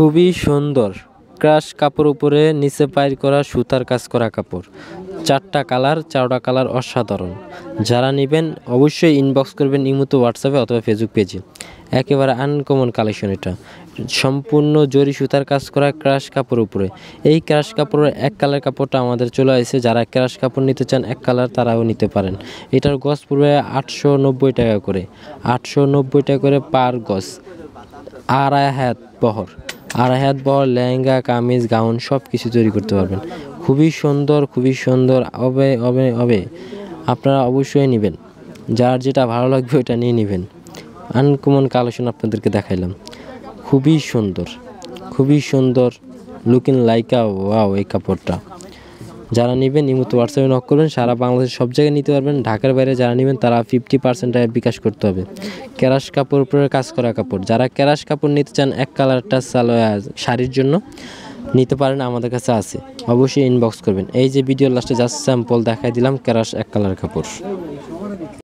খুবই সুন্দর ক্রাশ কাপড় উপরে নিচে পাইর করা সুতার কাজ করা কাপড়। 4টা কালার অসাধারণ। যারা নেবেন অবশ্যই ইনবক্স করবেন ইমোতে, হোয়াটসঅ্যাপে অথবা ফেসবুক পেজে। একেবারে আনকমন কালেকশন এটা। সম্পূর্ণ জরি সুতার কাজ করা ক্রাশ কাপড় উপরে। এই ক্রাশ কাপড়ের এক কালার কাপড়টা আমাদের চলে আসছে। যারা ক্রাশ কাপড় নিতে চান এক কালার তারাও নিতে পারেন। এটার গজ পড়বে 890 টাকা করে। 890 টাকা করে পার গজ। আড়াই হাত বহর লেহেঙ্গা, কামিজ, গাউন সব কিছু তৈরি করতে পারবেন। খুবই সুন্দর হবে। আপনারা অবশ্যই নেবেন। যার যেটা ভালো লাগবে ওইটা নিয়ে নেবেন। আনকমন কালেকশন আপনাদেরকে দেখাইলাম। খুবই সুন্দর লুকিং লাইকা ওয়াও এই কাপড়টা। যারা নেবেন ইমোতে, হোয়াটসঅ্যাপে নক করবেন। সারা বাংলাদেশের সব জায়গায় নিতে পারবেন। ঢাকার বাইরে যারা নেবেন তারা 50% বিকাশ করতে হবে। ক্রাশ কাপড় উপরে কাজ করা কাপড়। যারা ক্রাশ কাপড় নিতে চান এক কালারটা শাড়ির জন্য নিতে পারেন, আমাদের কাছে আছে। অবশ্যই ইনবক্স করবেন। এই যে ভিডিও লাস্টে জাস্ট স্যাম্পল দেখাই দিলাম ক্রাশ এক কালার কাপড়।